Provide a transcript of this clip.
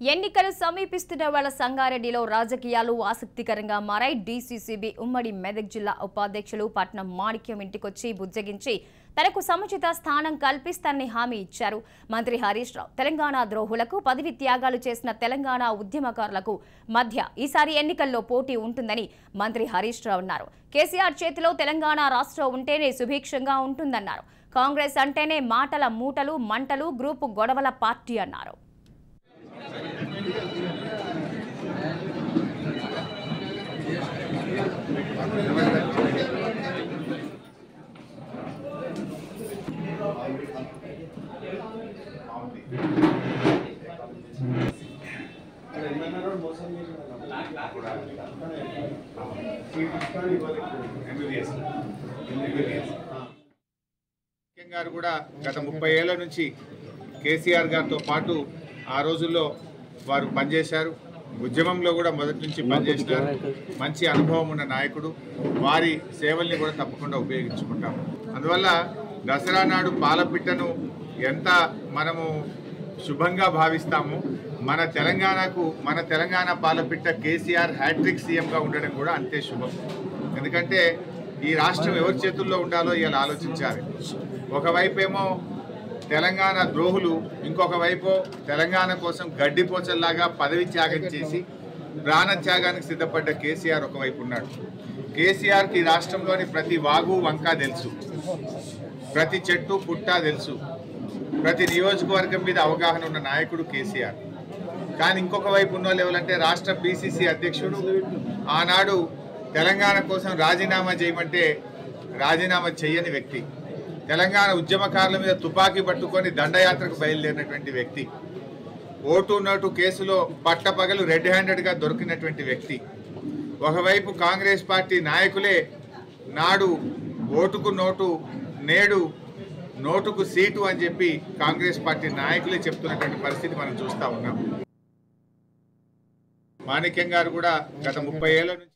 ఎన్నికలు సమీపిస్తున్న వేళ సంగారెడ్డిలో రాజకీయాలు ఆసక్తికరంగా మారాయి. డీసీసీబీ ఉమ్మడి మెదక్ జిల్లా ఉపాధ్యక్షులు పట్నం మాణిక్యం ఇంటికొచ్చి బుజ్జగించి తనకు సముచిత స్థానం కల్పిస్తానని హామీ ఇచ్చారు. మంత్రి హరీష్ రావు తెలంగాణ ద్రోహులకు పదవి త్యాగాలు చేసిన తెలంగాణ ఉద్యమకారులకు మధ్య ఈసారి ఎన్నికల్లో పోటీ ఉంటుందని మంత్రి హరీష్ రావు అన్నారు. కేసీఆర్ చేతిలో తెలంగాణ రాష్ట్రం ఉంటేనే సుభిక్షంగా ఉంటుందన్నారు. కాంగ్రెస్ అంటేనే మాటల మూటలు మంటలు గ్రూపు గొడవల పార్టీ అన్నారు. గారు కూడా గత 30 ఏళ్ల నుంచి కేసీఆర్ గారితో పాటు ఆ రోజుల్లో వారు పనిచేశారు. ఉద్యమంలో కూడా మొదటి నుంచి పనిచేసినారు. మంచి అనుభవం ఉన్న నాయకుడు. వారి సేవల్ని కూడా తప్పకుండా ఉపయోగించుకుంటాము. అందువల్ల దసరా నాడు పాలపిట్టను ఎంత మనము శుభంగా భావిస్తాము, మన తెలంగాణ పాలపిట్ట కేసీఆర్ హ్యాట్రిక్ సీఎంగా ఉండడం కూడా అంతే శుభం. ఎందుకంటే ఈ రాష్ట్రం ఎవరి చేతుల్లో ఉండాలో ఇలా ఆలోచించాలి. ఒకవైపేమో తెలంగాణ ద్రోహులు, ఇంకొక వైపు తెలంగాణ కోసం గడ్డిపోచల్లాగా పదవి త్యాగం చేసి ప్రాణత్యాగానికి సిద్ధపడ్డ కేసీఆర్ ఒకవైపు ఉన్నాడు. కేసీఆర్కి రాష్ట్రంలోని ప్రతి వాగు వంక తెలుసు, ప్రతి చెట్టు పుట్ట తెలుసు, ప్రతి నియోజకవర్గం మీద అవగాహన ఉన్న నాయకుడు కేసీఆర్. కానీ ఇంకొక వైపు ఉన్న వాళ్ళు ఎవరంటే రాష్ట్ర పిసిసి అధ్యక్షుడు. ఆనాడు తెలంగాణ కోసం రాజీనామా చేయమంటే రాజీనామా చేయని వ్యక్తి. తెలంగాణ ఉద్యమకారుల మీద తుపాకీ పట్టుకొని దండయాత్రకు బయలుదేరినటువంటి వ్యక్తి. ఓటు నోటు కేసులో పట్టపగలు రెడ్ హ్యాండెడ్గా దొరికినటువంటి వ్యక్తి. ఒకవైపు కాంగ్రెస్ పార్టీ నాయకులే నాడు ఓటుకు నోటు నేడు నోటుకు సీటు అని చెప్పి కాంగ్రెస్ పార్టీ నాయకులే చెప్తున్నటువంటి పరిస్థితి మనం చూస్తూ ఉన్నాం. మాణిక్యం గారు కూడా గత 30 ఏళ్ల నుంచి